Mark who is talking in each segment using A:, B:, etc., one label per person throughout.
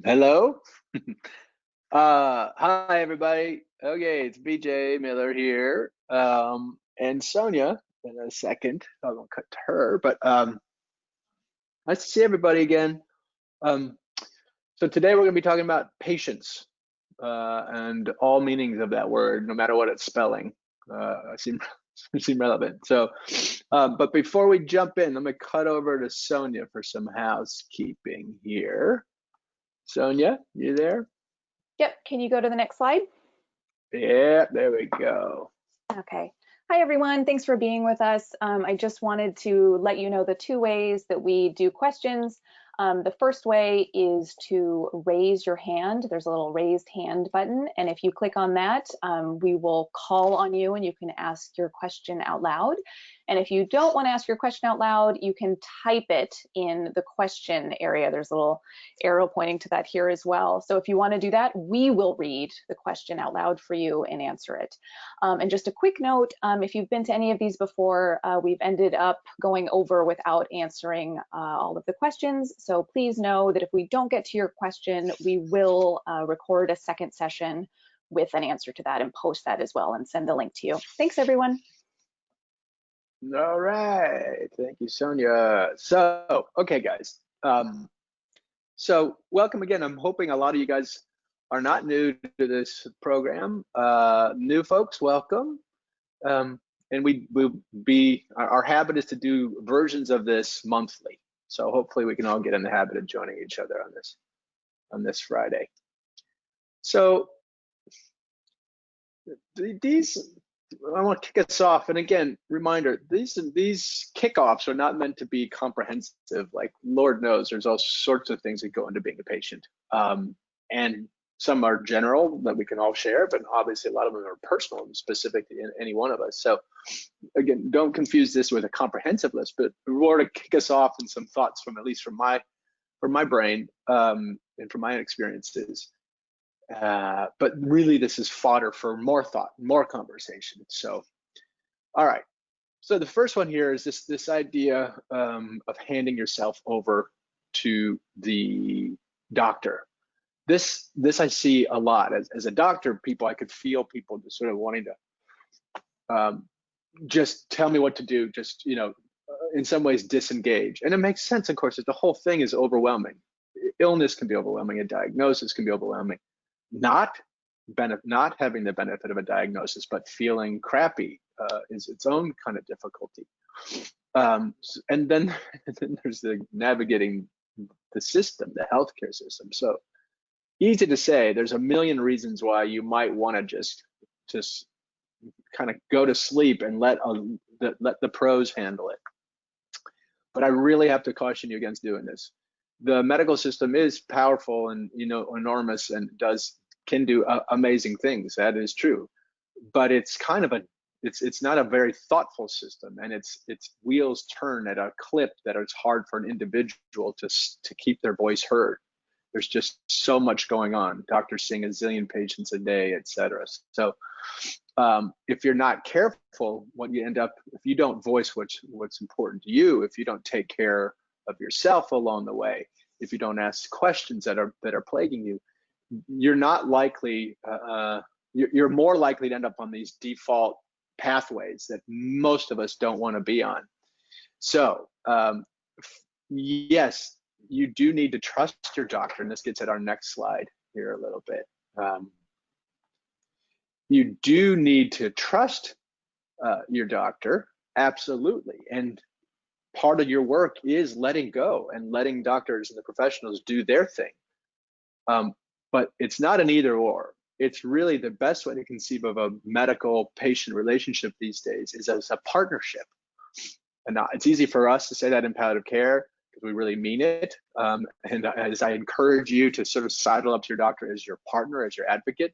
A: Hello. Hi everybody. Okay, it's BJ Miller here. And Sonia in a second. I won't cut to her, but nice to see everybody again. So today we're going to be talking about patience and all meanings of that word, no matter what it's spelling. Seem relevant. So, but before we jump in, let me cut over to Sonia for some housekeeping here. Sonia, you there?
B: Yep, can you go to the next slide?
A: Yeah, there we go.
B: Okay. Hi, everyone. Thanks for being with us. I just wanted to let you know the two ways that we do questions. The first way is to raise your hand. There's a little raised hand button, and if you click on that, we will call on you and you can ask your question out loud. And if you don't want to ask your question out loud, you can type it in the question area. There's a little arrow pointing to that here as well. So if you want to do that, we will read the question out loud for you and answer it. And just a quick note, if you've been to any of these before, we've ended up going over without answering all of the questions. So please know that if we don't get to your question, we will record a second session with an answer to that and post that as well and send the link to you. Thanks, everyone.
A: All right, thank you, Sonia. So, okay, guys. So welcome again. I'm hoping a lot of you guys are not new to this program. New folks, welcome. And our habit is to do versions of this monthly. So hopefully we can all get in the habit of joining each other on this Friday. So I want to kick us off, and again, reminder: these kickoffs are not meant to be comprehensive. Like, Lord knows, there's all sorts of things that go into being a patient, and some are general that we can all share, but obviously a lot of them are personal and specific to any one of us. So, again, don't confuse this with a comprehensive list, but more to kick us off in some thoughts from, at least from my brain and from my experiences. But really, this is fodder for more thought, more conversation. So, all right. So the first one here is this idea of handing yourself over to the doctor. This I see a lot as a doctor. I could feel people just sort of wanting to just tell me what to do. Just, in some ways disengage, and it makes sense. Of course, the whole thing is overwhelming. Illness can be overwhelming. A diagnosis can be overwhelming. Not having the benefit of a diagnosis, but feeling crappy is its own kind of difficulty. And then there's the navigating the system, the healthcare system. So easy to say. There's a million reasons why you might want to just kind of go to sleep and let the pros handle it. But I really have to caution you against doing this. The medical system is powerful and enormous and can do amazing things. That is true, but it's kind of it's not a very thoughtful system, and its wheels turn at a clip that it's hard for an individual to keep their voice heard. There's just so much going on. Doctors seeing a zillion patients a day, etc. So if you're not careful, what you end up, if you don't voice what's important to you, if you don't take care of yourself along the way, if you don't ask questions that are plaguing you, you're not likely, you're more likely to end up on these default pathways that most of us don't want to be on. So yes, you do need to trust your doctor, and this gets at our next slide here a little bit. You do need to trust your doctor, absolutely, and part of your work is letting go and letting doctors and the professionals do their thing. But it's not an either or. It's really the best way to conceive of a medical patient relationship these days is as a partnership. And now, it's easy for us to say that in palliative care because we really mean it. And as I encourage you to sort of sidle up to your doctor as your partner, as your advocate,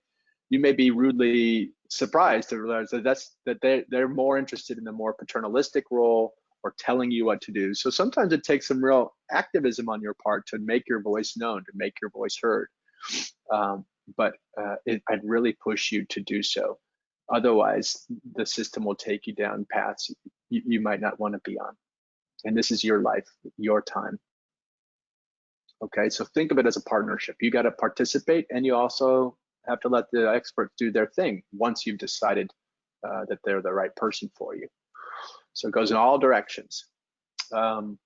A: you may be rudely surprised to realize that they're more interested in the more paternalistic role or telling you what to do. So sometimes it takes some real activism on your part to make your voice known, to make your voice heard. But I'd really push you to do so. Otherwise, the system will take you down paths you might not want to be on. And this is your life, your time. Okay, so think of it as a partnership. You got to participate, and you also have to let the experts do their thing once you've decided that they're the right person for you. So it goes in all directions. And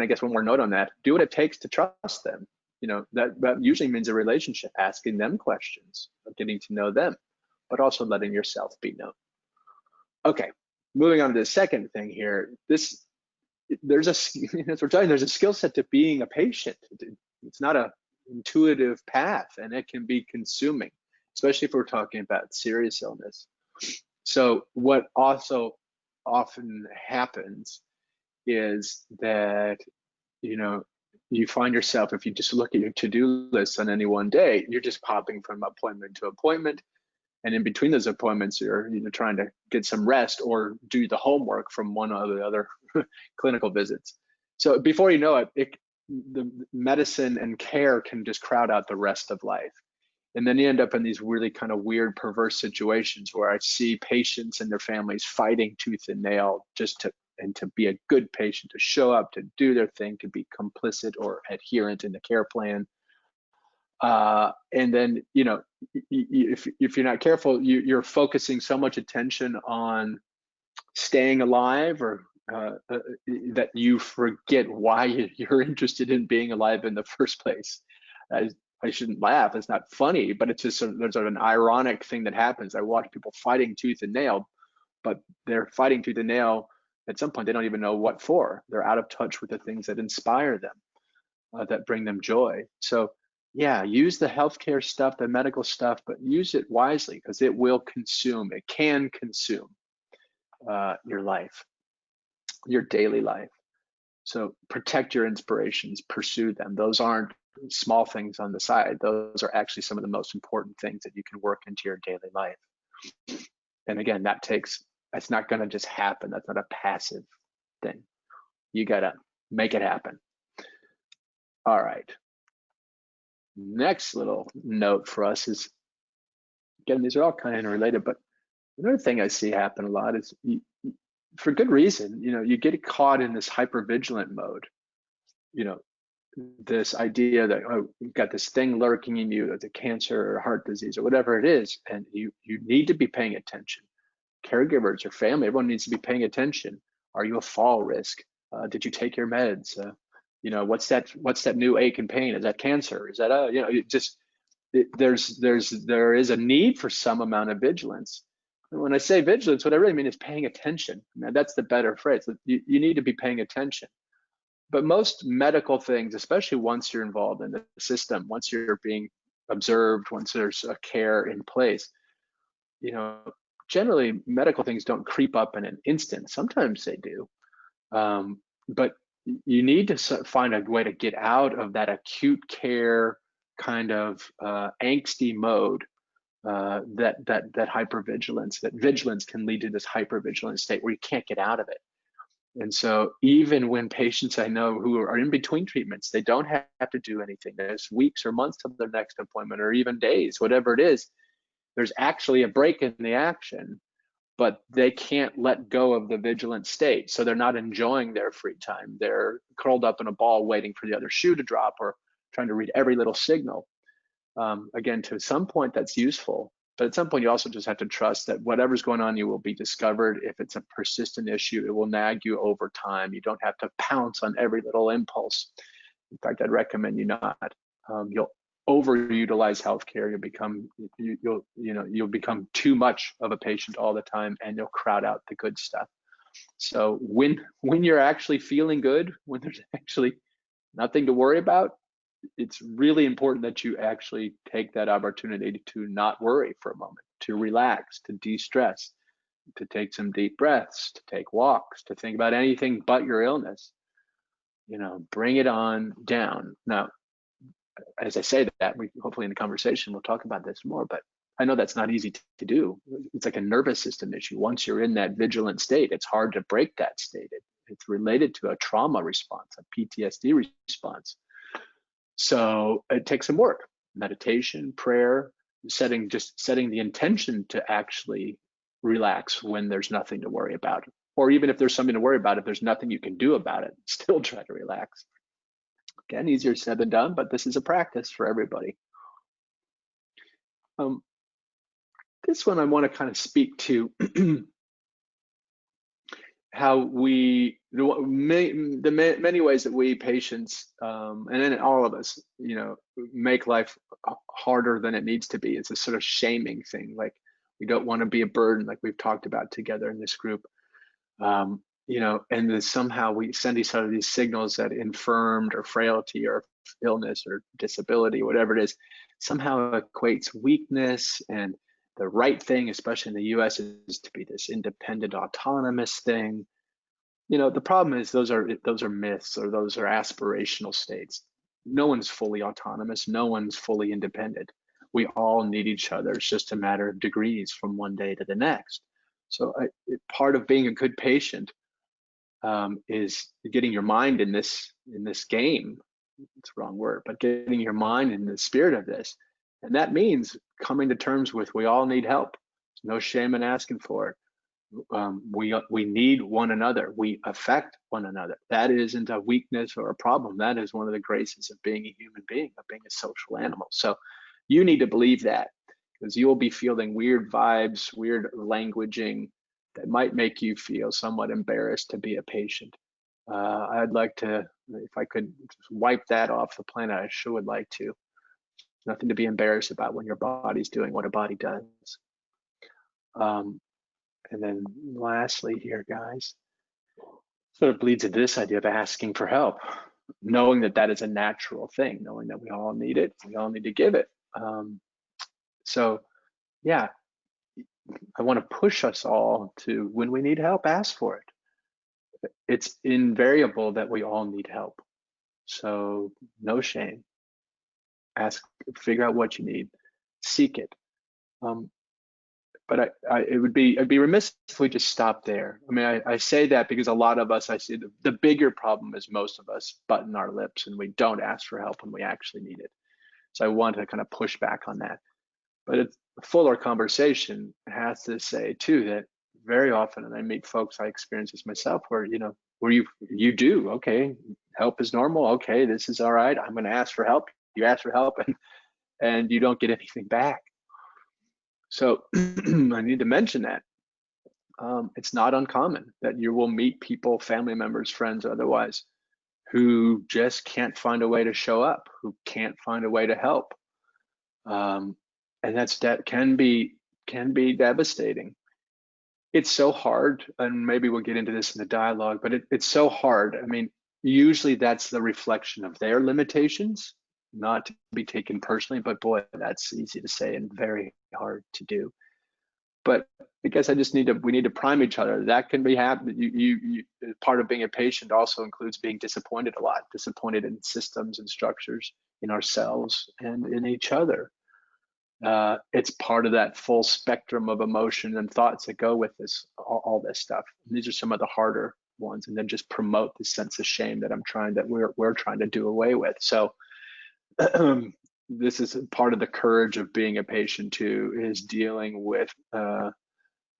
A: I guess one more note on that: do what it takes to trust them. You know, that usually means a relationship, asking them questions, getting to know them, but also letting yourself be known. Okay, moving on to the second thing here. There's a skill set to being a patient. It's not a intuitive path, and it can be consuming, especially if we're talking about serious illness. So what also often happens is that, you know, you find yourself, if you just look at your to-do list on any one day, you're just popping from appointment to appointment. And in between those appointments, you're trying to get some rest or do the homework from one of the other clinical visits. So before you know it, the medicine and care can just crowd out the rest of life. And then you end up in these really kind of weird, perverse situations where I see patients and their families fighting tooth and nail just to be a good patient, to show up, to do their thing, to be complicit or adherent in the care plan. And then, you know, if you're not careful, you're focusing so much attention on staying alive, or that you forget why you're interested in being alive in the first place. I shouldn't laugh, it's not funny, but it's just there's an ironic thing that happens. I watch people fighting tooth and nail, but they're fighting tooth and nail. At some point, they don't even know what for. They're out of touch with the things that inspire them, that bring them joy. So yeah, use the healthcare stuff, the medical stuff, but use it wisely, because it will consume, it can consume your life, your daily life. So protect your inspirations, pursue them. Those aren't small things on the side. Those are actually some of the most important things that you can work into your daily life. And again, that's not going to just happen. That's not a passive thing. You got to make it happen. All right. Next little note for us is, again, these are all kind of interrelated, but another thing I see happen a lot is, for good reason, you know, you get caught in this hyper-vigilant mode. You know, this idea that, oh, you've got this thing lurking in you, that's a cancer or heart disease or whatever it is, and you need to be paying attention. Caregivers, your family, everyone needs to be paying attention. Are you a fall risk? Did you take your meds? You know, what's that new ache and pain? Is that cancer? Is that you know, there is a need for some amount of vigilance. And when I say vigilance, what I really mean is paying attention. Man, that's the better phrase. You need to be paying attention. But most medical things, especially once you're involved in the system, once you're being observed, once there's a care in place, you know, generally medical things don't creep up in an instant. Sometimes they do, but you need to find a way to get out of that acute care kind of angsty mode, that hypervigilance, that vigilance can lead to this hypervigilant state where you can't get out of it. And so even when patients I know who are in between treatments, they don't have to do anything. There's weeks or months till their next appointment, or even days, whatever it is. There's actually a break in the action, but they can't let go of the vigilant state. So they're not enjoying their free time. They're curled up in a ball waiting for the other shoe to drop, or trying to read every little signal. Again, to some point that's useful, but at some point you also just have to trust that whatever's going on, you will be discovered. If it's a persistent issue, it will nag you over time. You don't have to pounce on every little impulse. In fact, I'd recommend you not. You'll overutilize healthcare. You'll become too much of a patient all the time, and you'll crowd out the good stuff. So when you're actually feeling good, when there's actually nothing to worry about, it's really important that you actually take that opportunity to not worry for a moment, to relax, to de-stress, to take some deep breaths, to take walks, to think about anything but your illness. You know, bring it on down. Now, as I say that, we hopefully in the conversation we'll talk about this more, but I know that's not easy to do. It's like a nervous system issue. Once you're in that vigilant state, it's hard to break that state. It's related to a trauma response, a PTSD response. So it takes some work: meditation, prayer, setting the intention to actually relax when there's nothing to worry about. Or even if there's something to worry about, if there's nothing you can do about it, still try to relax. Again, easier said than done, but this is a practice for everybody. This one I want to kind of speak to how we, the many ways that we patients, and then all of us, make life harder than it needs to be. It's a sort of shaming thing. Like, we don't want to be a burden, like we've talked about together in this group. And then somehow we send each other these signals that infirmed or frailty or illness or disability, whatever it is, somehow equates weakness, and the right thing, especially in the US, is to be this independent, autonomous thing. The problem is those are myths, or those are aspirational states. No one's fully autonomous. No one's fully independent. We all need each other. It's just a matter of degrees from one day to the next. So part of being a good patient is getting your mind in this game. It's the wrong word, but getting your mind in the spirit of this. And that means coming to terms with, we all need help. There's no shame in asking for it. We need one another. We affect one another. That isn't a weakness or a problem. That is one of the graces of being a human being, of being a social animal. So you need to believe that, because you will be feeling weird vibes, weird languaging that might make you feel somewhat embarrassed to be a patient. I'd like to, if I could just wipe that off the planet, I sure would like to. Nothing to be embarrassed about when your body's doing what a body does. And then lastly here, guys, sort of bleeds into this idea of asking for help, knowing that that is a natural thing, knowing that we all need it, we all need to give it. So yeah, I want to push us all to, when we need help, ask for it. It's invariable that we all need help. So no shame. Ask, figure out what you need, seek it. But I'd be remiss if we just stopped there. I mean, I say that because a lot of us, I see the bigger problem is most of us button our lips and we don't ask for help when we actually need it. So I want to kind of push back on that. But a fuller conversation has to say too that very often, and I meet folks, I experience this myself, where you do, okay, help is normal, okay, this is all right, I'm going to ask for help. You ask for help and you don't get anything back. So I need to mention that. It's not uncommon that you will meet people, family members, friends, otherwise, who just can't find a way to show up, who can't find a way to help. And that can be devastating. It's so hard, and maybe we'll get into this in the dialogue, but it's so hard. I mean, usually that's the reflection of their limitations, not to be taken personally, but boy, that's easy to say and very hard to do. But I guess we need to prime each other. That can be happening. Part of being a patient also includes being disappointed a lot, disappointed in systems and structures, in ourselves and in each other. It's part of that full spectrum of emotion and thoughts that go with this, all this stuff. And these are some of the harder ones, and then just promote the sense of shame that we're trying to do away with. So this is part of the courage of being a patient too, is dealing with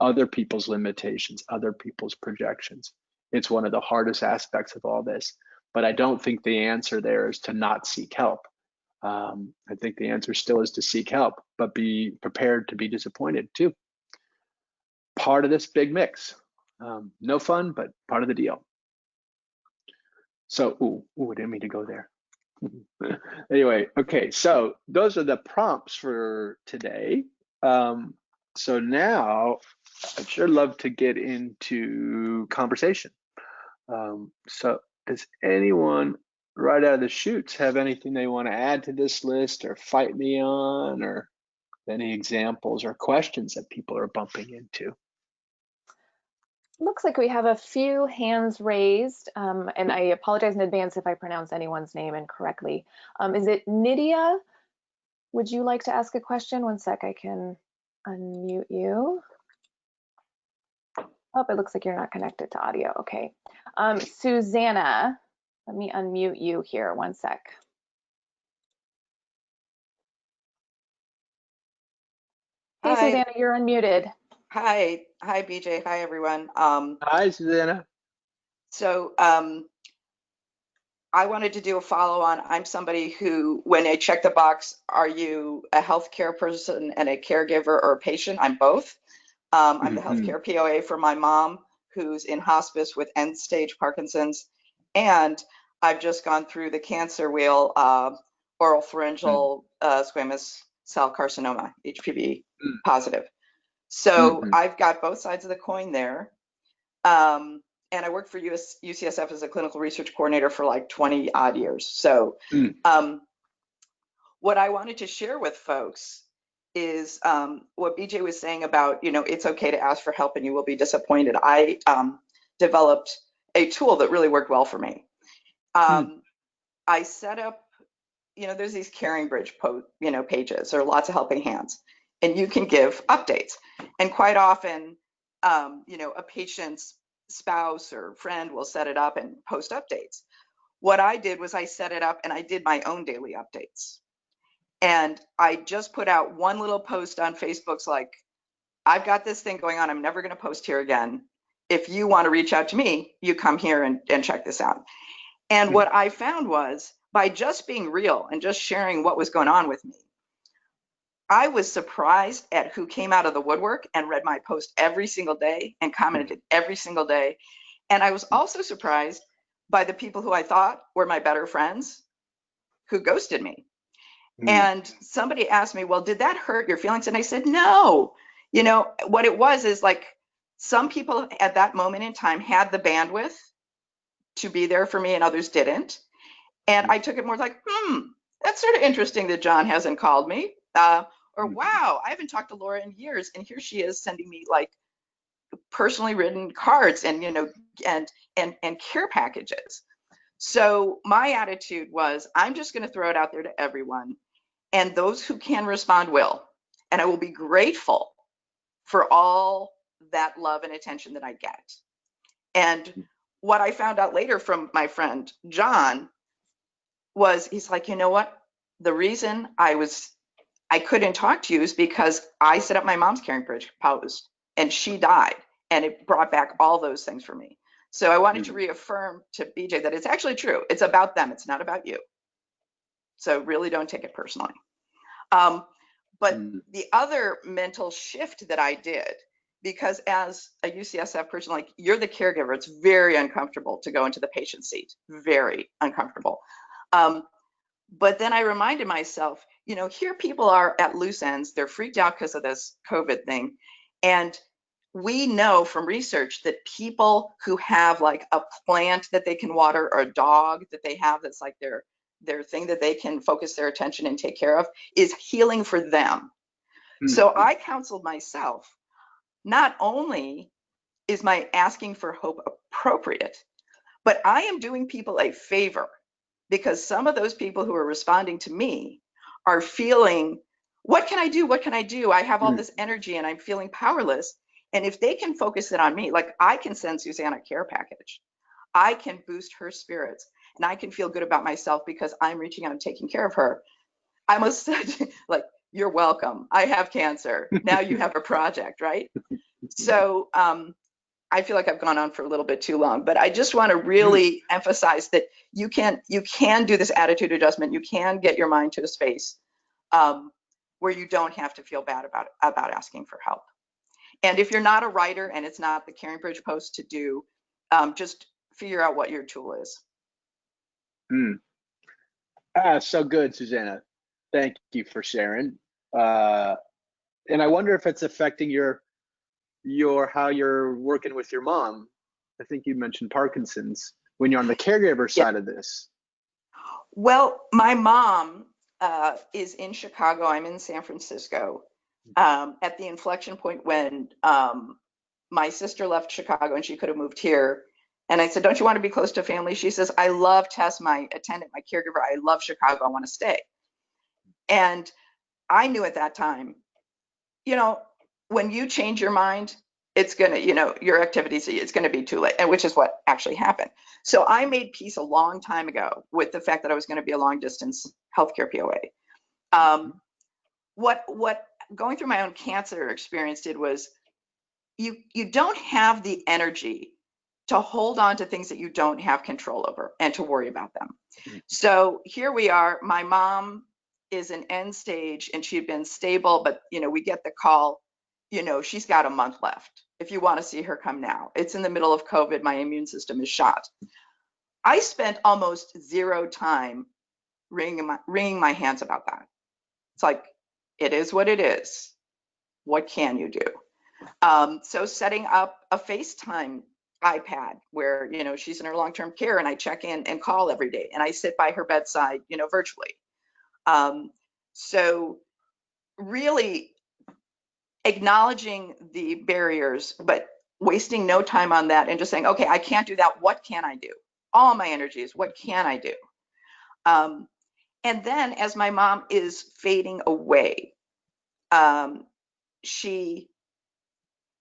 A: other people's limitations, other people's projections. It's one of the hardest aspects of all this, but I don't think the answer there is to not seek help. I think the answer still is to seek help, but be prepared to be disappointed too. Part of this big mix. No fun, but part of the deal. So, I didn't mean to go there. Anyway, okay, so those are the prompts for today. So now I'd sure love to get into conversation. So does anyone right out of the chutes have anything they want to add to this list or fight me on, or any examples or questions that people are bumping into?
B: Looks like we have a few hands raised, and I apologize in advance if I pronounce anyone's name incorrectly. Is it Nydia? Would you like to ask a question? One sec, I can unmute you. Oh, it looks like you're not connected to audio. Okay. Susanna, let me unmute you here. One sec. Hey,
C: Hi.
B: Susanna, you're unmuted.
C: Hi, BJ. Hi, everyone.
A: Hi, Susanna.
C: So I wanted to do a follow-on. I'm somebody who, when I check the box, are you a healthcare person and a caregiver or a patient? I'm both. I'm the healthcare POA for my mom, who's in hospice with end-stage Parkinson's, and I've just gone through the cancer wheel, oropharyngeal squamous cell carcinoma, HPV positive. So I've got both sides of the coin there. And I worked for UCSF as a clinical research coordinator for like 20 odd years. So what I wanted to share with folks is what BJ was saying about, it's okay to ask for help and you will be disappointed. I developed a tool that really worked well for me. I set up, there's these Caring Bridge pages. There are lots of helping hands, and you can give updates. And quite often, a patient's spouse or friend will set it up and post updates. What I did was I set it up and I did my own daily updates. And I just put out one little post on Facebook's like, I've got this thing going on. I'm never going to post here again. If you want to reach out to me, you come here and check this out. And what I found was, by just being real and just sharing what was going on with me, I was surprised at who came out of the woodwork and read my post every single day and commented every single day. And I was also surprised by the people who I thought were my better friends who ghosted me. And somebody asked me, well, did that hurt your feelings? And I said, no. What it was is like, some people at that moment in time had the bandwidth to be there for me and others didn't. And I took it more like, that's sort of interesting that John hasn't called me. Or wow, I haven't talked to Laura in years, and here she is sending me like personally written cards and and care packages. So my attitude was, I'm just going to throw it out there to everyone, and those who can respond will, and I will be grateful for all that love and attention that I get. And what I found out later from my friend John was, he's like, you know what? The reason I couldn't talk to you is because I set up my mom's Caring Bridge post and she died, and it brought back all those things for me. So I wanted to reaffirm to BJ that it's actually true. It's about them. It's not about you. So really don't take it personally. But the other mental shift that I did, because as a UCSF person, like, you're the caregiver, it's very uncomfortable to go into the patient seat, very uncomfortable. But then I reminded myself, here people are at loose ends. They're freaked out because of this COVID thing. And we know from research that people who have like a plant that they can water, or a dog that they have that's like their thing that they can focus their attention and take care of, is healing for them. So I counseled myself, not only is my asking for hope appropriate, but I am doing people a favor, because some of those people who are responding to me are feeling, what can I do? What can I do? I have all this energy and I'm feeling powerless. And if they can focus it on me, like, I can send Susanna a care package, I can boost her spirits, and I can feel good about myself because I'm reaching out and taking care of her. I must say, like, you're welcome. I have cancer. Now you have a project, right? So I feel like I've gone on for a little bit too long, but I just want to really emphasize that you can do this attitude adjustment. You can get your mind to a space where you don't have to feel bad about asking for help. And if you're not a writer and it's not the Caring Bridge post to do, just figure out what your tool is.
A: So good, Susanna. Thank you for sharing. And I wonder if it's affecting your how you're working with your mom. I think you mentioned Parkinson's when you're on the caregiver side of this.
C: Well, my mom is in Chicago. I'm in San Francisco. At the inflection point when my sister left Chicago and she could have moved here. And I said, don't you want to be close to family? She says, I love Tess, my attendant, my caregiver. I love Chicago. I want to stay. And I knew at that time, when you change your mind, it's going to, your activities, it's going to be too late, and which is what actually happened. So I made peace a long time ago with the fact that I was going to be a long distance healthcare POA. What going through my own cancer experience did was, you don't have the energy to hold on to things that you don't have control over and to worry about them. So here we are. My mom is in end stage and she'd been stable, but we get the call, she's got a month left. If you want to see her, come now. It's in the middle of COVID. My immune system is shot. I spent almost zero time wringing my hands about that. It's like, it is what it is. What can you do? So setting up a FaceTime iPad where, she's in her long-term care and I check in and call every day and I sit by her bedside, virtually. So really acknowledging the barriers, but wasting no time on that and just saying, okay, I can't do that. What can I do? All my energies, what can I do? And then as my mom is fading away, she,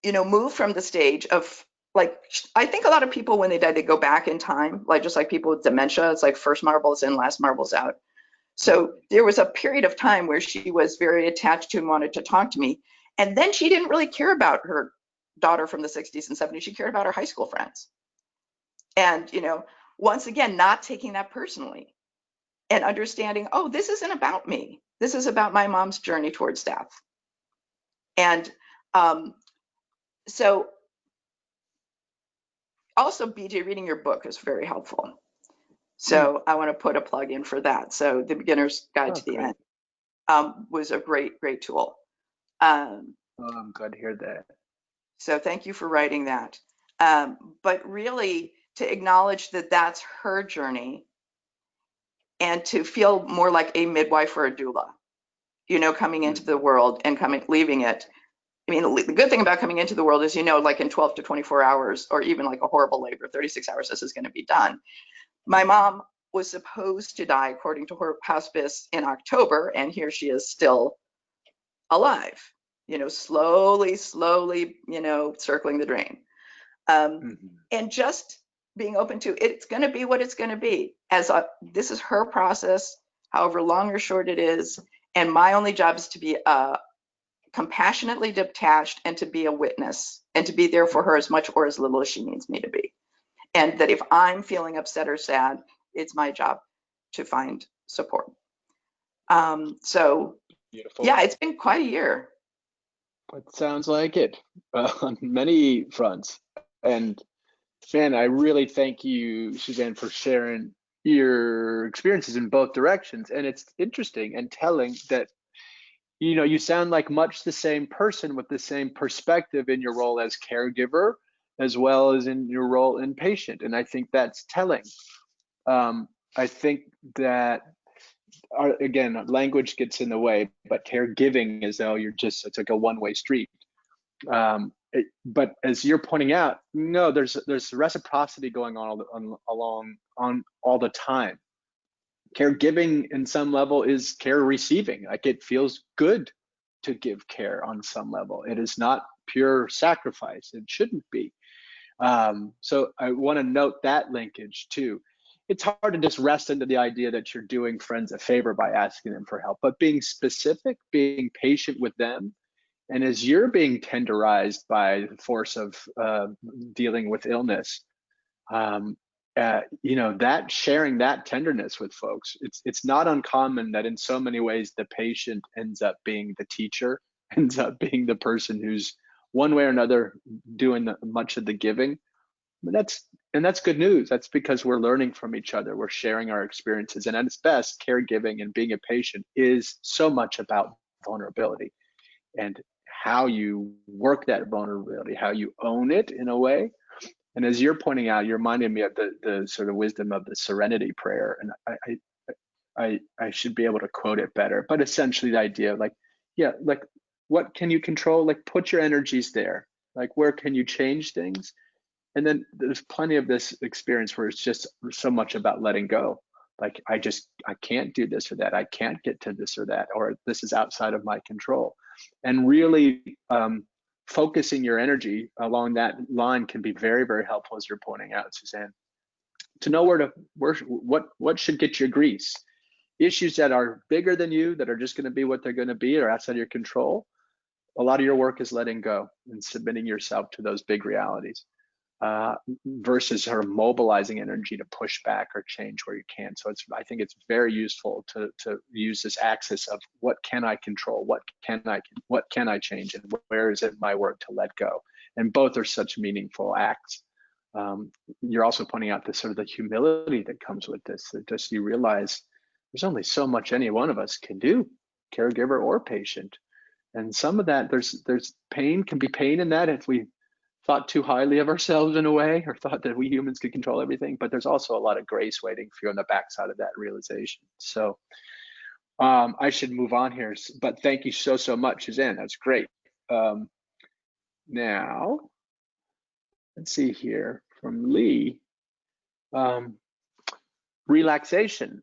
C: moved from the stage of I think a lot of people when they die, they go back in time, just like people with dementia, it's like first marbles in, last marbles out. So there was a period of time where she was very attached to and wanted to talk to me. And then she didn't really care about her daughter from the 60s and 70s. She cared about her high school friends. And, once again, not taking that personally and understanding, oh, this isn't about me. This is about my mom's journey towards death. And so also, BJ, reading your book is very helpful. So I want to put a plug in for that. So the Beginner's Guide to the End was a great, great tool.
A: I'm glad to hear that.
C: So thank you for writing that. But really to acknowledge that that's her journey and to feel more like a midwife or a doula, coming into the world and leaving it. I mean, the good thing about coming into the world is, like in 12 to 24 hours, or even like a horrible labor, 36 hours, this is going to be done. My mom was supposed to die according to her hospice in October, and here she is still alive, slowly, circling the drain. And just being open to it's going to be what it's going to be. This is her process, however long or short it is, and my only job is to be compassionately detached and to be a witness and to be there for her as much or as little as she needs me to be. And that if I'm feeling upset or sad, it's my job to find support. So beautiful. Yeah, it's been quite a year.
A: It sounds like it on many fronts. And man, I really thank you, Suzanne, for sharing your experiences in both directions. And it's interesting and telling that you sound like much the same person with the same perspective in your role as caregiver, as well as in your role in patient. And I think that's telling. I think that, again, language gets in the way, but caregiving is though it's like a one-way street. But as you're pointing out, no, there's reciprocity going on all the time. Caregiving in some level is care receiving. Like it feels good to give care on some level. It is not pure sacrifice. It shouldn't be. So I want to note that linkage too. It's hard to just rest into the idea that you're doing friends a favor by asking them for help, but being specific, being patient with them. And as you're being tenderized by the force of dealing with illness, that sharing that tenderness with folks, it's not uncommon that in so many ways the patient ends up being the teacher, ends up being the person who's one way or another doing much of the giving. But that's good news. That's because we're learning from each other. We're sharing our experiences. And at its best, caregiving and being a patient is so much about vulnerability and how you work that vulnerability, how you own it in a way. And as you're pointing out, you're reminding me of the sort of wisdom of the serenity prayer. And I should be able to quote it better, but essentially the idea of what can you control? Like put your energies there. Like where can you change things? And then there's plenty of this experience where it's just so much about letting go. Like I can't do this or that. I can't get to this or that, or this is outside of my control. And really focusing your energy along that line can be very, very helpful, as you're pointing out, Suzanne, to know what should get your grease. Issues that are bigger than you, that are just going to be what they're going to be, or outside of your control. A lot of your work is letting go and submitting yourself to those big realities. versus sort of mobilizing energy to push back or change where you can. So I think it's very useful to use this axis of what can I control, what can I change, and where is it my work to let go. And both are such meaningful acts. You're also pointing out the sort of the humility that comes with this, that just you realize there's only so much any one of us can do, caregiver or patient. And some of that, there's pain, can be pain in that if we thought too highly of ourselves in a way, or thought that we humans could control everything, but there's also a lot of grace waiting for you on the backside of that realization. So I should move on here, but thank you so much, Suzanne, that's great. Now, let's see here from Lee. Relaxation,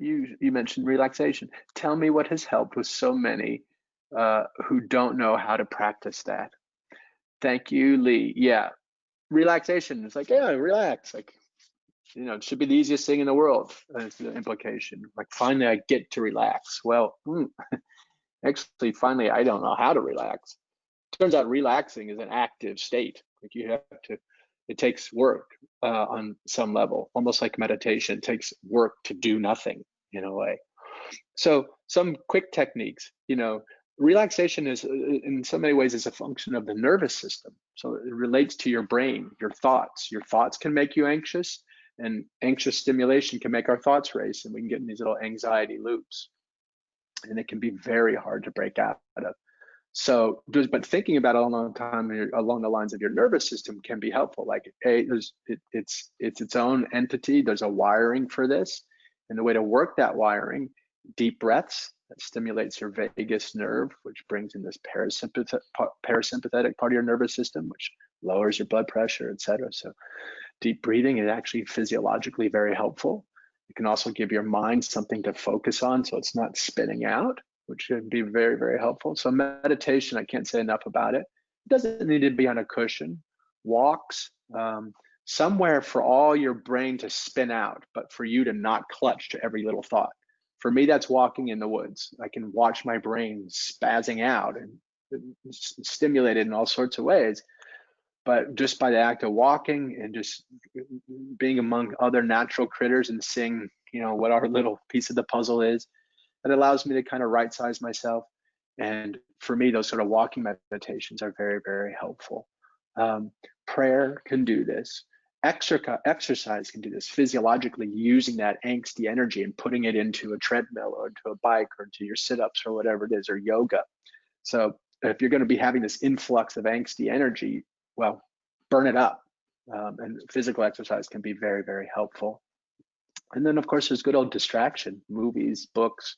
A: you mentioned relaxation. Tell me what has helped with so many who don't know how to practice that. Thank you, Lee. Yeah, relaxation. It's like, yeah, relax. Like, you know, it should be the easiest thing in the world. That's the implication. Like, finally, I get to relax. Well, actually, finally, I don't know how to relax. Turns out relaxing is an active state. Like, you have to, it takes work on some level, almost like meditation. It takes work to do nothing in a way. So some quick techniques, you know, relaxation is in so many ways is a function of the nervous system. So it relates to your brain, your thoughts. Your thoughts can make you anxious, and anxious stimulation can make our thoughts race, and we can get in these little anxiety loops. And it can be very hard to break out of. So, but thinking about it along the lines of your nervous system can be helpful. Like, hey, it's its own entity. There's a wiring for this, and the way to work that wiring, deep breaths that stimulates your vagus nerve, which brings in this parasympathetic part of your nervous system, which lowers your blood pressure, etc. So, deep breathing is actually physiologically very helpful. It can also give your mind something to focus on, so it's not spinning out, which can be very, very helpful. So meditation, I can't say enough about it. It doesn't need to be on a cushion. Walks, somewhere for all your brain to spin out, but for you to not clutch to every little thought. For me, that's walking in the woods. I can watch my brain spazzing out and stimulated in all sorts of ways. But just by the act of walking and just being among other natural critters and seeing, you know, what our little piece of the puzzle is, it allows me to kind of right size myself. And for me, those sort of walking meditations are very, very helpful. Prayer can do this. Exercise can do this physiologically, using that angsty energy and putting it into a treadmill or into a bike or into your sit-ups or whatever it is, or yoga. So if you're going to be having this influx of angsty energy, well, burn it up. And physical exercise can be very, very helpful. And then, of course, there's good old distraction, movies, books,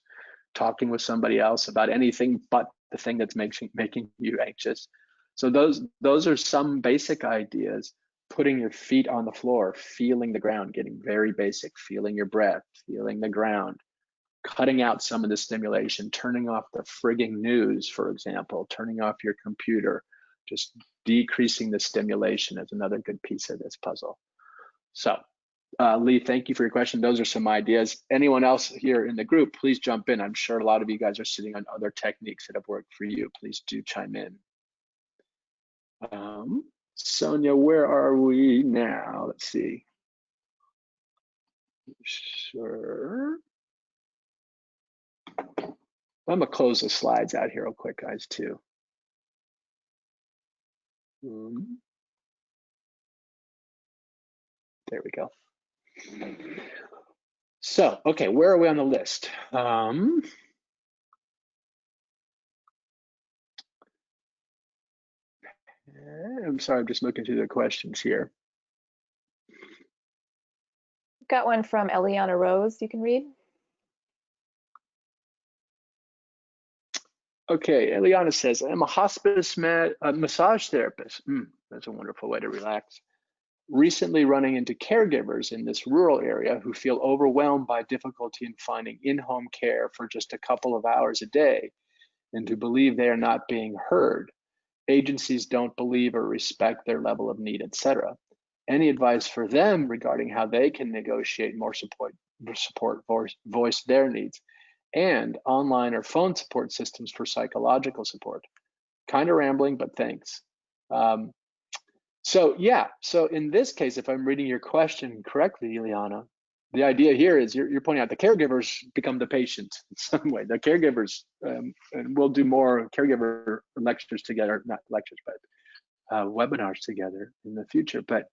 A: talking with somebody else about anything but the thing that's making you anxious. So those are some basic ideas. Putting your feet on the floor, feeling the ground, getting very basic, feeling your breath, feeling the ground, cutting out some of the stimulation, turning off the frigging news, for example, turning off your computer, just decreasing the stimulation is another good piece of this puzzle. So Lee, thank you for your question. Those are some ideas. Anyone else here in the group, please jump in. I'm sure a lot of you guys are sitting on other techniques that have worked for you. Please do chime in. Sonia, where are we now? Let's see. Sure. I'm gonna close the slides out here real quick, guys, too. There we go. So, okay, where are we on the list? I'm sorry, I'm just looking through the questions here.
B: Got one from Eliana Rose you can read.
A: Okay, Eliana says, I'm a hospice massage therapist. That's a wonderful way to relax. Recently running into caregivers in this rural area who feel overwhelmed by difficulty in finding in-home care for just a couple of hours a day, and who believe they are not being heard. Agencies don't believe or respect their level of need, etc. Any advice for them regarding how they can negotiate more support, voice their needs, and online or phone support systems for psychological support? Kind of rambling, but thanks. So yeah, so in this case, if I'm reading your question correctly, Ileana, the idea here is you're pointing out the caregivers become the patient in some way. The caregivers, and we'll do more caregiver lectures together, not lectures, but webinars together in the future. But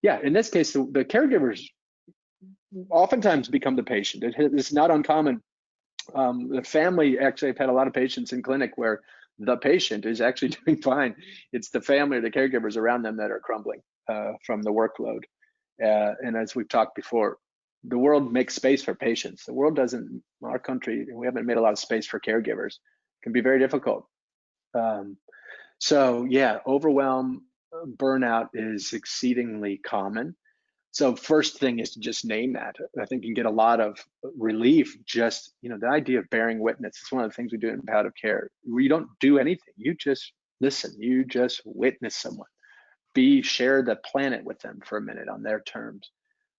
A: yeah, in this case, the caregivers oftentimes become the patient. It's not uncommon. The family, actually, I've had a lot of patients in clinic where the patient is actually doing fine. It's the family or the caregivers around them that are crumbling from the workload. And as we've talked before, the world makes space for patients. The world doesn't, our country, we haven't made a lot of space for caregivers. It can be very difficult. So yeah, overwhelm, burnout is exceedingly common. So first thing is to just name that. I think you can get a lot of relief. Just, the idea of bearing witness. It's one of the things we do in palliative care. We don't do anything. You just listen. You just witness someone. Share the planet with them for a minute on their terms.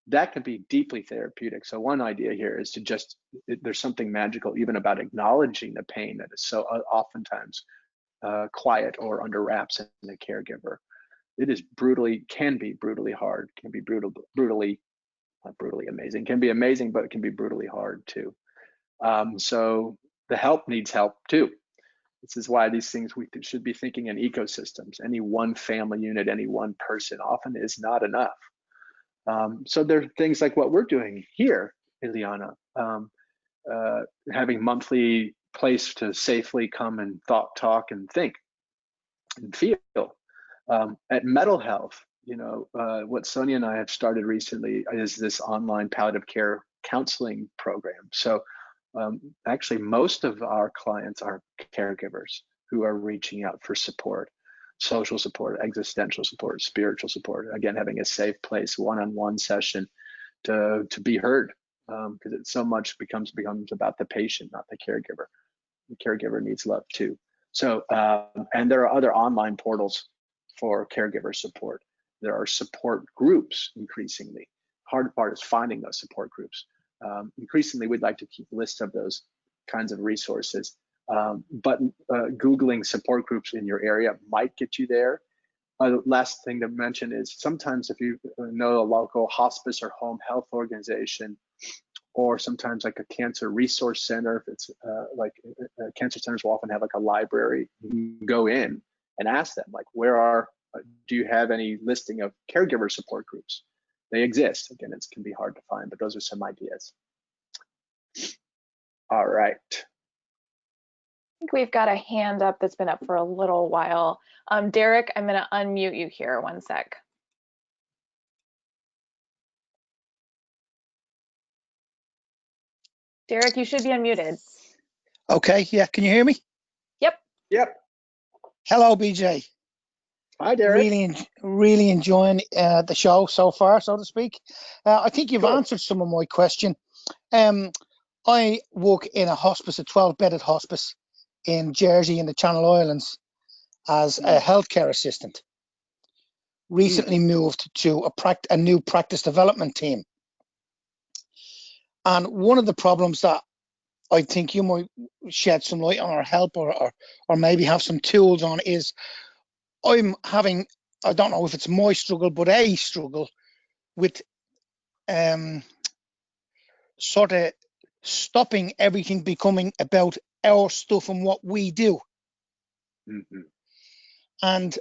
A: That can be deeply therapeutic. So one idea here is to just, there's something magical even about acknowledging the pain that is so oftentimes quiet or under wraps in a caregiver. It is can be brutally hard, can be brutally, not brutally amazing, can be amazing, but it can be brutally hard too. So the help needs help too. This is why these things we should be thinking in ecosystems. Any one family unit, any one person often is not enough. So there are things like what we're doing here, Ileana, having monthly place to safely come and talk and think and feel. At Mettle Health, what Sonia and I have started recently is this online palliative care counseling program. So actually, most of our clients are caregivers who are reaching out for support, social support, existential support, spiritual support. Again, having a safe place, one-on-one session to be heard, because it so much becomes about the patient, not the caregiver. The caregiver needs love too. So, and there are other online portals for caregiver support. There are support groups increasingly. Hard part is finding those support groups. Increasingly, we'd like to keep a list of those kinds of resources. But Googling support groups in your area might get you there. Last thing to mention is sometimes if you know a local hospice or home health organization, or sometimes like a cancer resource center, if it's cancer centers will often have like a library. You can go in and ask them, like, do you have any listing of caregiver support groups? They exist. Again, it can be hard to find, but those are some ideas. All right.
B: I think we've got a hand up that's been up for a little while. Derek, I'm going to unmute you here. One sec. Derek, you should be unmuted.
D: Okay, yeah, can you hear me?
A: Yep.
D: Hello, BJ.
A: Hi, Derek.
D: Really enjoying the show so far, so to speak. I think you've
A: Cool.
D: answered some of my question. I work in a hospice, a 12-bedded hospice in Jersey in the Channel Islands as a healthcare assistant. Recently moved to a new practice development team. And one of the problems that I think you might shed some light on or help or maybe have some tools on is I'm having, I don't know if it's my struggle, but a struggle with sort of stopping everything becoming about our stuff and what we do. And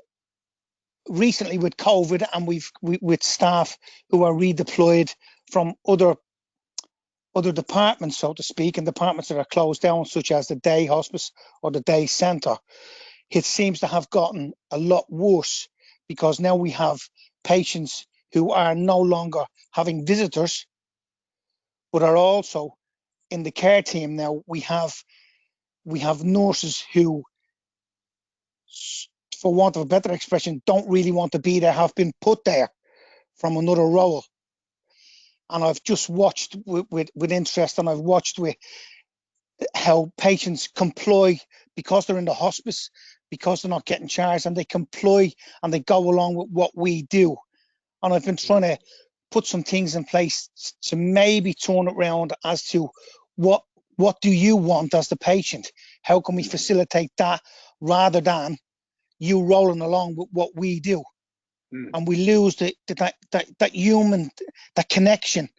D: recently with COVID and with staff who are redeployed from other departments, so to speak, and departments that are closed down, such as the day hospice or the day centre, it seems to have gotten a lot worse because now we have patients who are no longer having visitors, but are also in the care team. Now we have nurses who, for want of a better expression, don't really want to be there, have been put there from another role. And I've just watched with interest, and I've watched with how patients comply because they're in the hospice, because they're not getting charged, and they comply and they go along with what we do. And I've been trying to put some things in place to maybe turn it around as to what do you want as the patient? How can we facilitate that rather than you rolling along with what we do? and we lose that human, that connection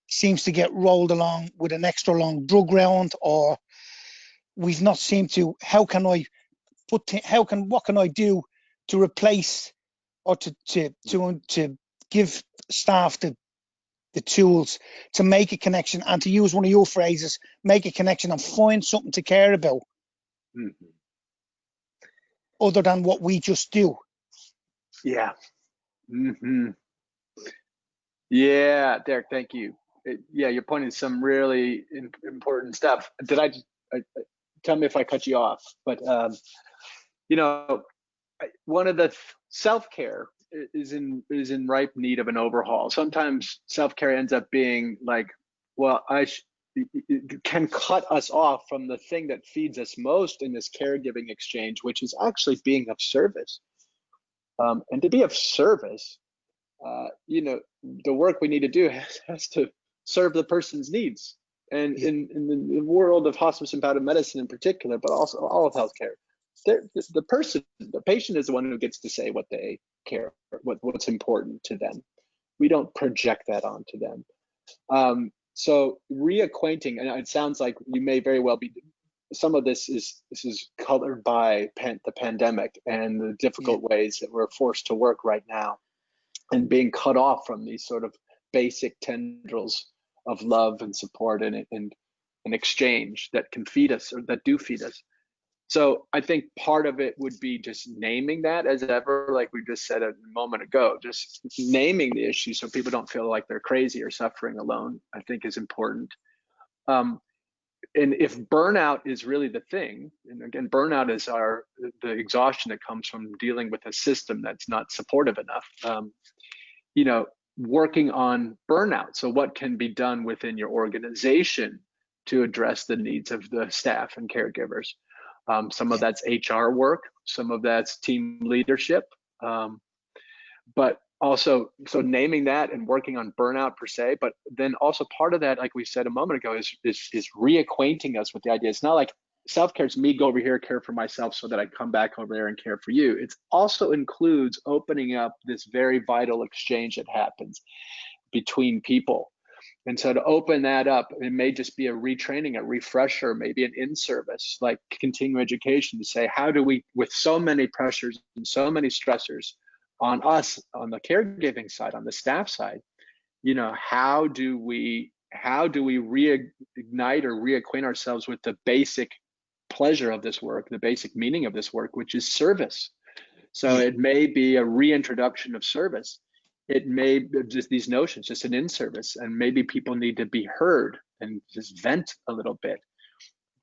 D: seems to get rolled along with an extra long drug round, or we've not seemed to, what can I do to replace, or to give staff the tools to make a connection, and to use one of your phrases, make a connection and find something to care about other than what we just do.
A: Yeah. Yeah, Derek, thank you. Yeah, you're pointing to some really important stuff. Tell me if I cut you off, but you know, one of the self-care is in ripe need of an overhaul. Sometimes self-care ends up being like, well, it can cut us off from the thing that feeds us most in this caregiving exchange, which is actually being of service. And to be of service, the work we need to do has to serve the person's needs. And in the world of hospice and palliative medicine in particular, but also all of healthcare, the patient is the one who gets to say what they care, what's important to them. We don't project that onto them. So reacquainting, and it sounds like you may very well be, some of this is colored by the pandemic and the difficult ways that we're forced to work right now, and being cut off from these sort of basic tendrils of love and support and exchange that can feed us, or that do feed us. So I think part of it would be just naming that, as ever, like we just said a moment ago, just naming the issue so people don't feel like they're crazy or suffering alone, I think is important. And if burnout is really the thing, and again, burnout is the exhaustion that comes from dealing with a system that's not supportive enough, working on burnout. So what can be done within your organization to address the needs of the staff and caregivers? Some of that's HR work, some of that's team leadership, but also, so naming that and working on burnout per se, but then also part of that, like we said a moment ago, is reacquainting us with the idea. It's not like self-care is me go over here, care for myself so that I come back over there and care for you. It also includes opening up this very vital exchange that happens between people. And so to open that up, it may just be a retraining, a refresher, maybe an in-service, like continuing education, to say, how do we, with so many pressures and so many stressors on us, on the caregiving side, on the staff side, how do we reignite or reacquaint ourselves with the basic pleasure of this work, the basic meaning of this work, which is service. So it may be a reintroduction of service. It may be just these notions, just an in-service, and maybe people need to be heard and just vent a little bit.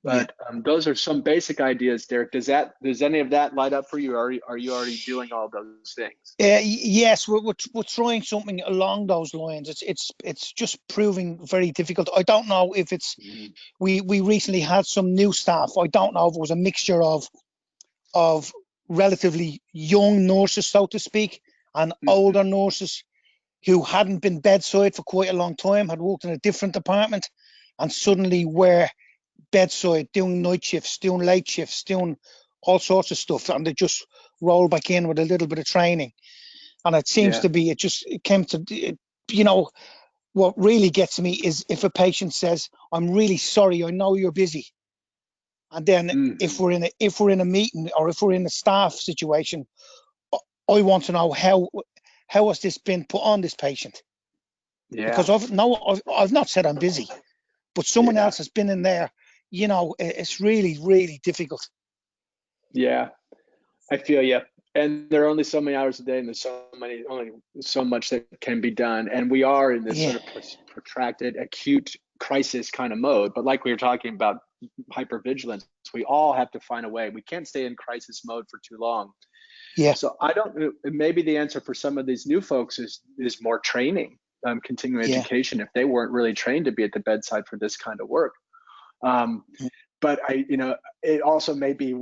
A: But those are some basic ideas, Derek. Does any of that light up for you? Are you already doing all those things?
D: Yes, we're trying something along those lines. It's just proving very difficult. I don't know if it's we recently had some new staff. I don't know if it was a mixture of relatively young nurses, so to speak, and older nurses who hadn't been bedside for quite a long time, had worked in a different department, and suddenly were bedside, doing night shifts, doing late shifts, doing all sorts of stuff, and they just roll back in with a little bit of training. And it seems to be, it came to, what really gets me is if a patient says, I'm really sorry, I know you're busy. And then if we're in a meeting, or if we're in a staff situation, I want to know how has this been put on this patient? Because I've not said I'm busy, but someone else has been in there. It's really, really difficult.
A: Yeah, I feel you. And there are only so many hours a day, and there's only so much that can be done. And we are in this sort of protracted, acute crisis kind of mode. But like we were talking about hyper-vigilance, we all have to find a way. We can't stay in crisis mode for too long.
D: Yeah.
A: So maybe the answer for some of these new folks is more training, continuing education, if they weren't really trained to be at the bedside for this kind of work. But it also may be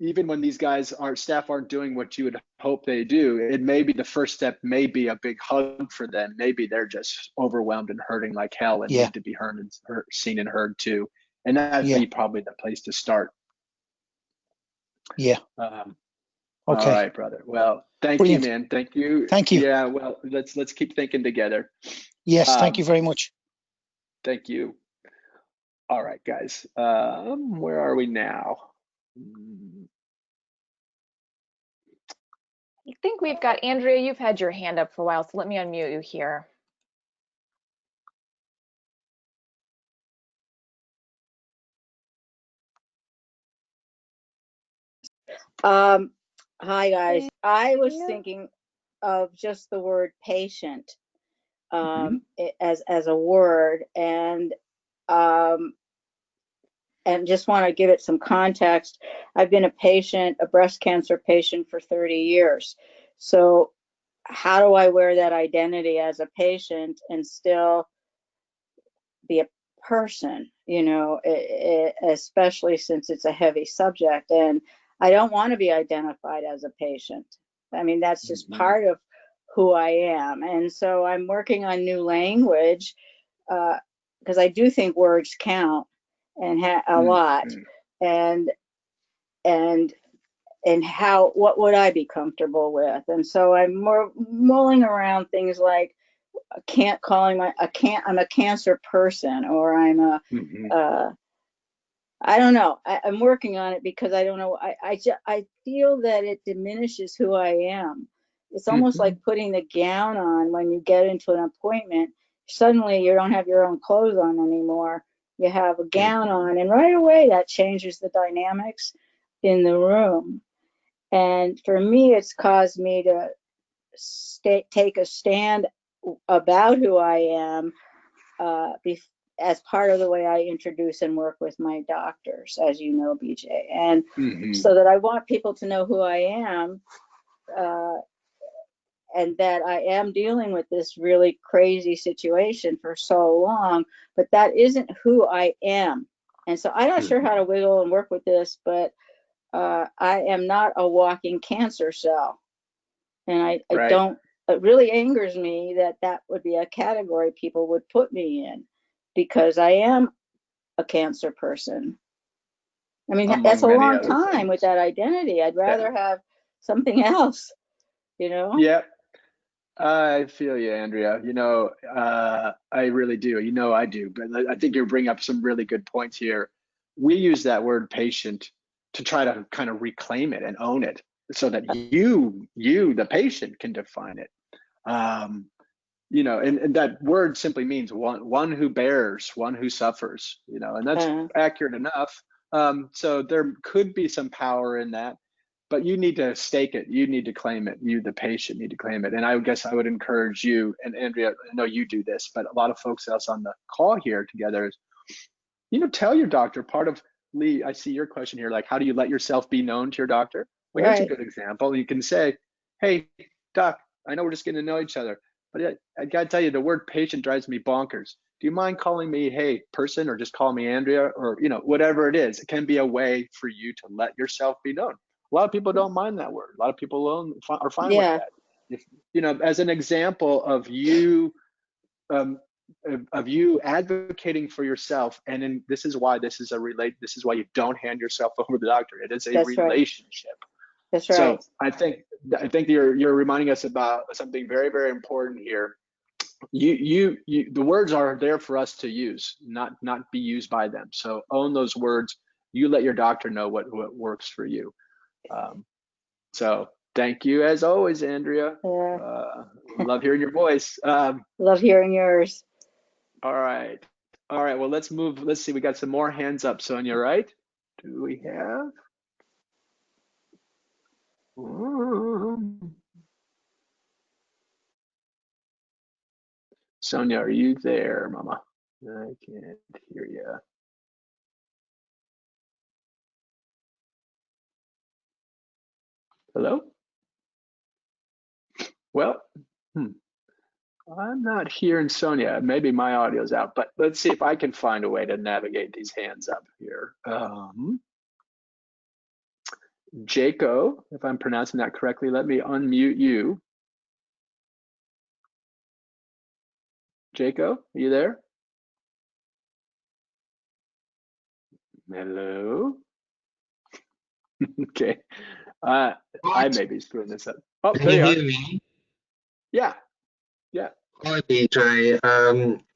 A: even when these staff aren't doing what you would hope they do, it may be the first step, may be a big hug for them. Maybe they're just overwhelmed and hurting like hell and need to be seen and heard too. And that'd be probably the place to start.
D: Yeah. Okay.
A: All right, brother. Well, thank
D: Brilliant.
A: you, man. Thank you.
D: Thank you.
A: Yeah, well, let's keep thinking together.
D: Yes, thank you very much.
A: Thank you. All right, guys. Where are we now?
B: I think we've got Andrea, you've had your hand up for a while, so let me unmute you here.
E: Hi guys. I was thinking of just the word patient as a word, and just want to give it some context. I've been a patient, a breast cancer patient, for 30 years. So how do I wear that identity as a patient and still be a person, you know, especially since it's a heavy subject, and I don't want to be identified as a patient. I mean, that's just part of who I am. And so I'm working on new language because I do think words count and a lot. And how, what would I be comfortable with? And so I'm more mulling around things like, I'm a cancer person, or I'm a I don't know. I'm working on it because I don't know. I feel that it diminishes who I am. It's almost like putting the gown on when you get into an appointment. Suddenly you don't have your own clothes on anymore. You have a gown on, and right away that changes the dynamics in the room. And for me, it's caused me to take a stand about who I am as part of the way I introduce and work with my doctors, as you know, BJ. And so that I want people to know who I am, and that I am dealing with this really crazy situation for so long, but that isn't who I am. And so I'm not sure how to wiggle and work with this, but I am not a walking cancer cell. And I don't, it really angers me that that would be a category people would put me in, because I am a cancer person. I mean, that's a long time with that identity. I'd rather have something else, you know?
A: Yeah, I feel you, Andrea. You know, I really do. You know, I do. But I think you're bringing up some really good points here. We use that word patient to try to kind of reclaim it and own it, so that you, the patient, can define it. You know, and that word simply means one who bears, one who suffers, you know, and that's accurate enough. So there could be some power in that, but you need to stake it. You need to claim it. You, the patient, need to claim it. And I guess I would encourage you, and Andrea, I know you do this, but a lot of folks else on the call here together is, you know, tell your doctor. Part of, Lee, I see your question here, like, how do you let yourself be known to your doctor? Well, here's a good example. You can say, hey, doc, I know we're just getting to know each other, but I gotta tell you, the word patient drives me bonkers. Do you mind calling me, hey, person, or just call me Andrea, or, you know, whatever it is? It can be a way for you to let yourself be known. A lot of people don't mind that word. A lot of people are fine with that. If, you know, as an example of you, advocating for yourself, and then this is why this is why you don't hand yourself over to the doctor. It is a relationship.
E: That's right.
A: So I think you're reminding us about something very, very important here. The words are there for us to use, not be used by them. So own those words. You let your doctor know what works for you. So thank you as always, Andrea. Love hearing your voice.
E: Love hearing yours.
A: All right. Well, let's move. Let's see. We got some more hands up, Sonia, right? Do we have? Sonia, are you there, Mama? I can't hear you. Hello? Well, I'm not hearing Sonia. Maybe my audio's out, but let's see if I can find a way to navigate these hands up here. Jaco, if I'm pronouncing that correctly, let me unmute you. Jaco, are you there? Hello? Okay. I
F: Right.
A: may be screwing this up. Oh,
F: Can
A: there
F: you
A: you are.
F: hear me?
A: Yeah, yeah.
F: Hi, BJ.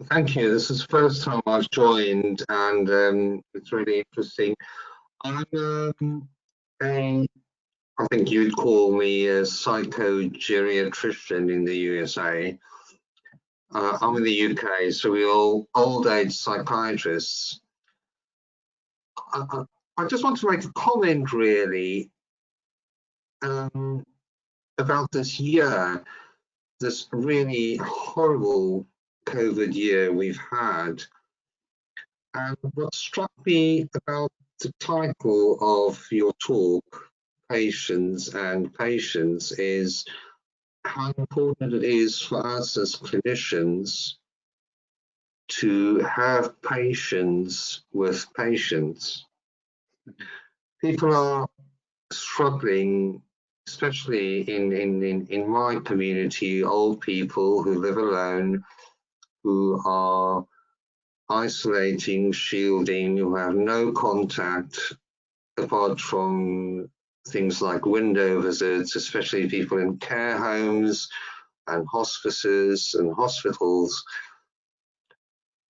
F: Thank you. This is the first time I've joined, and it's really interesting. I'm I think you'd call me a psychogeriatrician in the USA. I'm in the UK, so we're all old age psychiatrists. I just want to make a comment, really, about this year, this really horrible COVID year we've had. And what struck me about the title of your talk, Patience and Patience, is how important it is for us as clinicians to have patience with patients. People are struggling, especially in my community, old people who live alone, who are isolating, shielding, who have no contact apart from things like window visits, especially people in care homes and hospices and hospitals.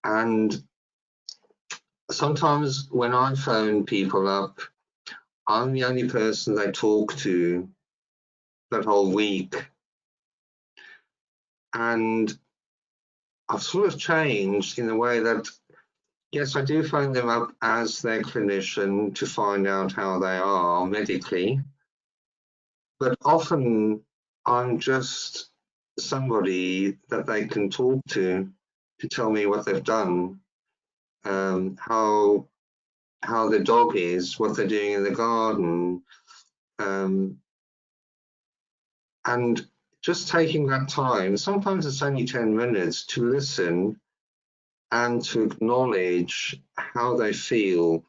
F: And sometimes when I phone people up, I'm the only person they talk to that whole week. And I've sort of changed in the way that, yes, I do phone them up as their clinician to find out how they are medically, but often I'm just somebody that they can talk to tell me what they've done, how the dog is, what they're doing in the garden, and just taking that time, sometimes it's only 10 minutes, to listen and to acknowledge how they feel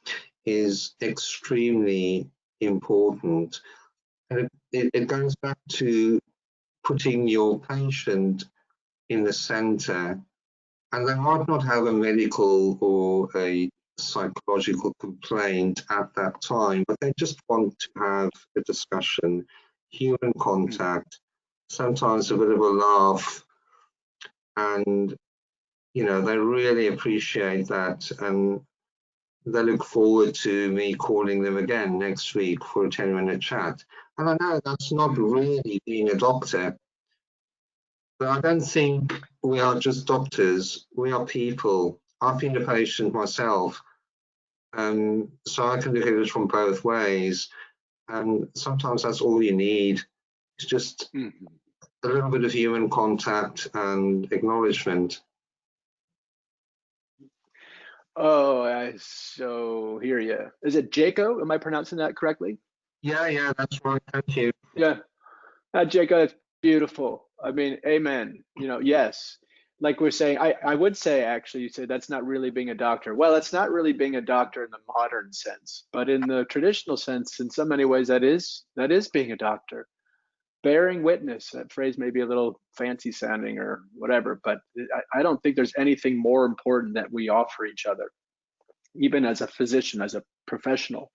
F: is extremely important. And it goes back to putting your patient in the center, and they might not have a medical or a psychological complaint at that time, but they just want to have a discussion, human contact, sometimes a bit of a laugh, and you know, they really appreciate that, and they look forward to me calling them again next week for a 10-minute chat. And I know that's not really being a doctor, but I don't think we are just doctors, we are people. I've been a patient myself, so I can look at it from both ways, and sometimes that's all you need. It's just a little bit of human contact and acknowledgement.
A: Oh, I so hear you. Is it Jaco? Am I pronouncing that correctly?
F: Yeah, that's right. Thank you.
A: Yeah. Jacob, that's beautiful. I mean, amen. You know, yes. Like we're saying, I would say actually, you say that's not really being a doctor. Well, it's not really being a doctor in the modern sense, but in the traditional sense, in so many ways, that is being a doctor. Bearing witness. That phrase may be a little fancy sounding or whatever, but I don't think there's anything more important that we offer each other, even as a physician, as a professional.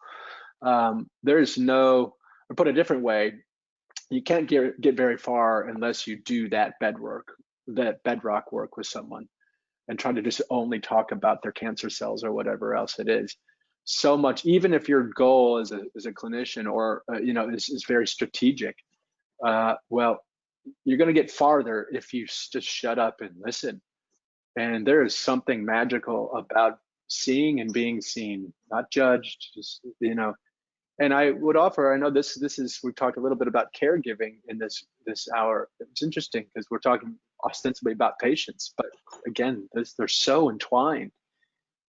A: There's no, or put a different way, you can't get very far unless you do that bedrock work with someone and try to just only talk about their cancer cells or whatever else it is. So much, even if your goal as a clinician or you know, is very strategic, well, you're going to get farther if you just shut up and listen. And there is something magical about seeing and being seen, not judged, just, you know. And I would offer, I know this is, we've talked a little bit about caregiving in this hour. It's interesting because we're talking ostensibly about patients, but again, they're so entwined.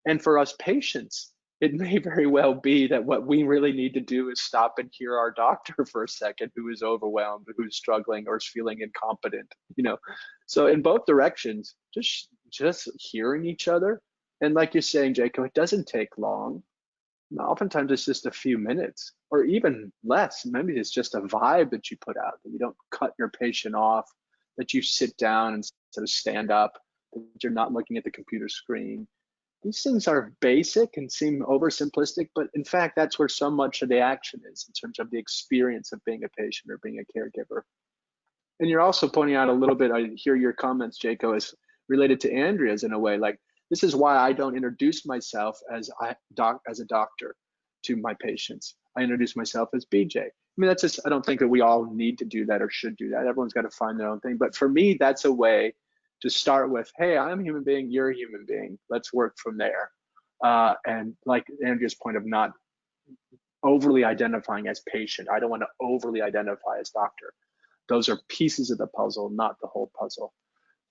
A: And for us patients, it may very well be that what we really need to do is stop and hear our doctor for a second, who is overwhelmed, who's struggling, or is feeling incompetent, you know. So in both directions, just hearing each other. And like you're saying, Jacob, it doesn't take long. Oftentimes it's just a few minutes or even less. Maybe it's just a vibe that you put out, that you don't cut your patient off, that you sit down instead of stand up, that you're not looking at the computer screen. these things are basic and seem oversimplistic, but in fact, that's where so much of the action is in terms of the experience of being a patient or being a caregiver. And you're also pointing out a little bit, I hear your comments, Jaco, is related to Andrea's in a way, like, this is why I don't introduce myself as a doctor to my patients. I introduce myself as BJ. I mean, that's just, I don't think that we all need to do that or should do that. Everyone's got to find their own thing. But for me, that's a way to start with, hey, I'm a human being, you're a human being. Let's work from there. And like Andrea's point of not overly identifying as patient. I don't want to overly identify as doctor. Those are pieces of the puzzle, not the whole puzzle.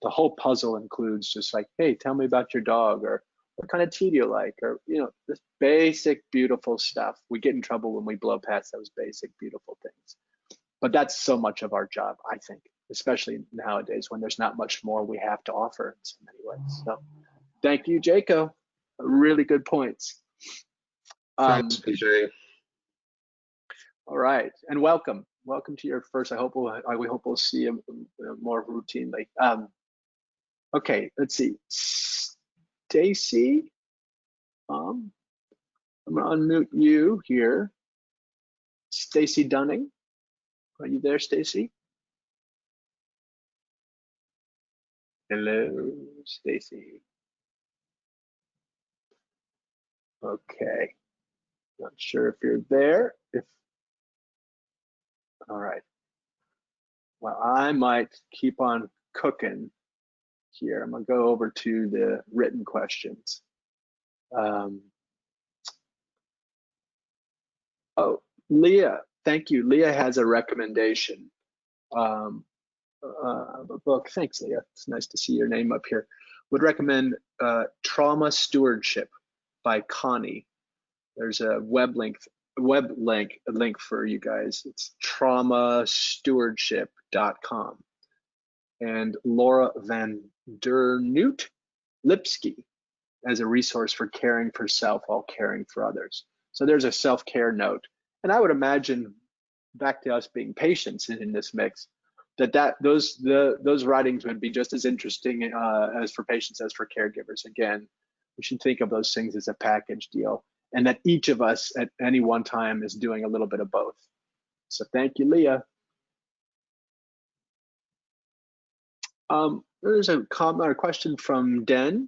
A: The whole puzzle includes just like, hey, tell me about your dog, or what kind of tea do you like, or, you know, this basic, beautiful stuff. We get in trouble when we blow past those basic, beautiful things. But that's so much of our job, I think, especially nowadays when there's not much more we have to offer in so many ways. So thank you, Jaco. Really good points.
F: Thanks, PJ.
A: All right, and welcome. Welcome to your first. We hope we'll see you more routinely. Okay, let's see. Stacy, I'm gonna unmute you here. Stacy Dunning, are you there, Stacy? Hello, Stacy. Okay, not sure if you're there. All right. Well, I might keep on cooking here. I'm gonna go over to the written questions. Oh, Leah, thank you. Leah has a recommendation of a book. Thanks, Leah. It's nice to see your name up here. Would recommend Trauma Stewardship by Connie. There's a web link for you guys. It's traumastewardship.com. And Laura Van der Noot Lipsky as a resource for caring for self while caring for others. So there's a self-care note. And I would imagine, back to us being patients in this mix, those writings would be just as interesting as for patients as for caregivers. Again, we should think of those things as a package deal, and that each of us at any one time is doing a little bit of both. So thank you, Leah. There's a comment or question from Den.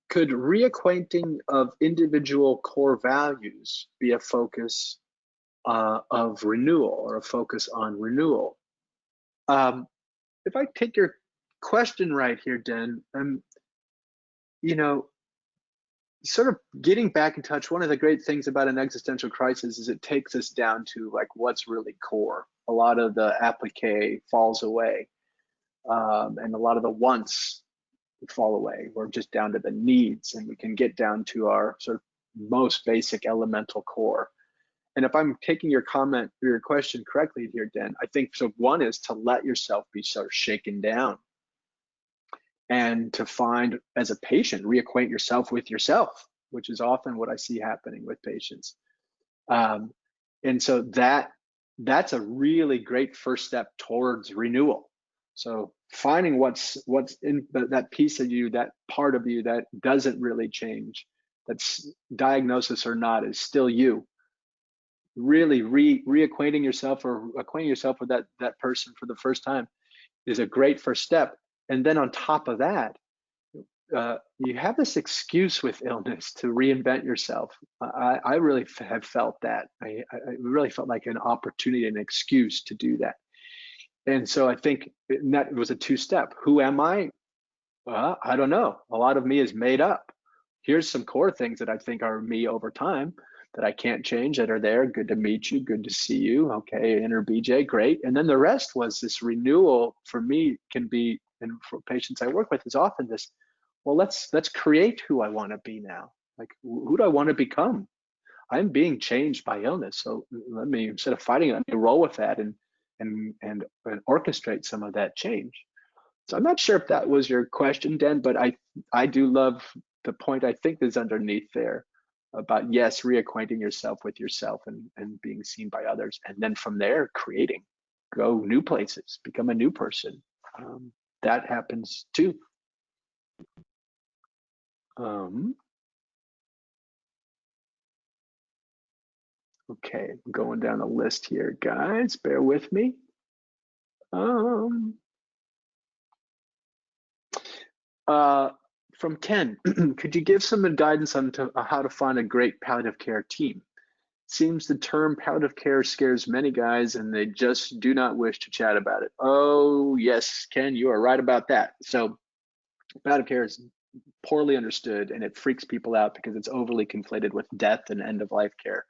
A: Could reacquainting of individual core values be a focus of renewal, or a focus on renewal? If I take your question right here, Den, you know, sort of getting back in touch, one of the great things about an existential crisis is it takes us down to like what's really core. A lot of the applique falls away, and a lot of the wants fall away. We're just down to the needs, and we can get down to our sort of most basic elemental core. And if I'm taking your comment or your question correctly here, Dan, I think so. One is to let yourself be sort of shaken down, and to find, as a patient, reacquaint yourself with yourself, which is often what I see happening with patients. And so that's a really great first step towards renewal. So finding what's in that piece of you, that part of you that doesn't really change, that's diagnosis or not, is still you. Really reacquainting yourself or acquainting yourself with that person for the first time is a great first step. And then on top of that, you have this excuse with illness to reinvent yourself. I really have felt that. I really felt like an opportunity, an excuse to do that. And so I think that was a two-step. Who am I? Well, I don't know. A lot of me is made up. Here's some core things that I think are me over time that I can't change, that are there. Good to meet you. Good to see you. Okay, inner BJ, great. And then the rest was this renewal. For me, can be, and for patients I work with, is often this, well, let's create who I want to be now. Like, who do I want to become? I'm being changed by illness. So let me, instead of fighting it, let me roll with that and orchestrate some of that change. So I'm not sure if that was your question, Den, but I do love the point I think is underneath there about, yes, reacquainting yourself with yourself and being seen by others. And then from there, creating, go new places, become a new person. That happens too. Okay, I'm going down the list here, guys. Bear with me. From Ken, could you give some guidance on how to find a great palliative care team? Seems the term palliative care scares many guys and they just do not wish to chat about it. Oh, yes, Ken, you are right about that. So palliative care is poorly understood and it freaks people out because it's overly conflated with death and end of life care.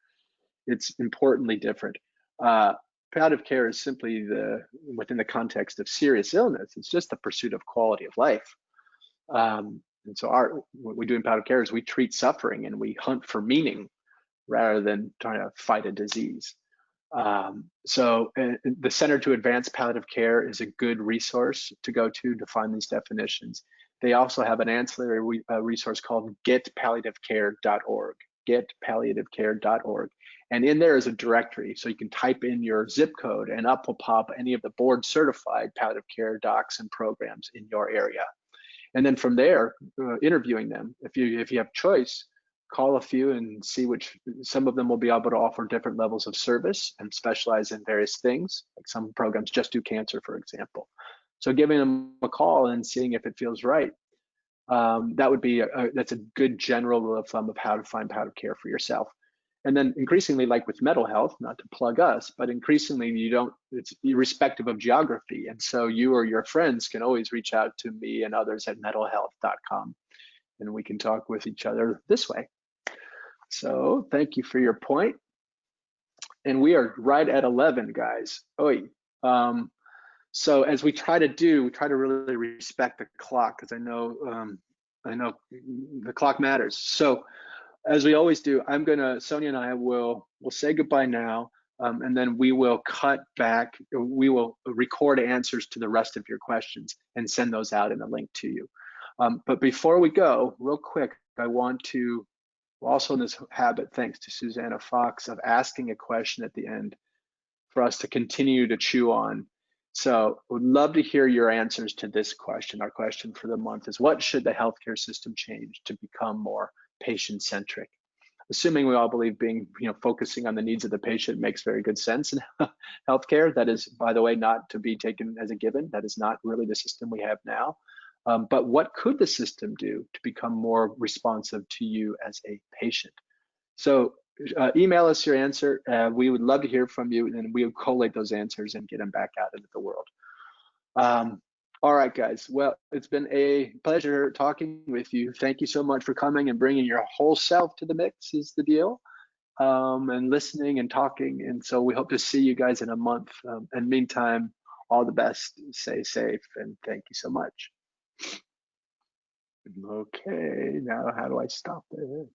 A: It's importantly different. Palliative care is simply within the context of serious illness. It's just the pursuit of quality of life. And so what we do in palliative care is we treat suffering and we hunt for meaning rather than trying to fight a disease. So the Center to Advance Palliative Care is a good resource to go to find these definitions. They also have an ancillary resource called getpalliativecare.org, getpalliativecare.org. And in there is a directory, so you can type in your zip code and up will pop any of the board certified palliative care docs and programs in your area. And then from there, interviewing them. If you have choice, call a few and see which, some of them will be able to offer different levels of service and specialize in various things. Like some programs just do cancer, for example. So giving them a call and seeing if it feels right. That would be, that's a good general rule of thumb of how to find palliative care for yourself. And then increasingly, like with Mettle Health, not to plug us, but increasingly it's irrespective of geography. And so you or your friends can always reach out to me and others at mettlehealth.com and we can talk with each other this way. So thank you for your point. And we are right at 11, guys. So as we try to really respect the clock, because I know the clock matters. So as we always do, Sonia and I will say goodbye now, and then we will cut back. We will record answers to the rest of your questions and send those out in a link to you. But before we go, real quick, I want to, also in this habit, thanks to Susanna Fox, of asking a question at the end for us to continue to chew on. So I would love to hear your answers to this question. Our question for the month is, what should the healthcare system change to become more patient-centric? Assuming we all believe focusing on the needs of the patient makes very good sense in healthcare. That is, by the way, not to be taken as a given. That is not really the system we have now. But what could the system do to become more responsive to you as a patient? So email us your answer. We would love to hear from you, and we will collate those answers and get them back out into the world. All right, guys. Well, it's been a pleasure talking with you. Thank you so much for coming and bringing your whole self to the mix is the deal, and listening and talking. And so we hope to see you guys in a month. And meantime, all the best. Stay safe, and thank you so much. Okay, now how do I stop this?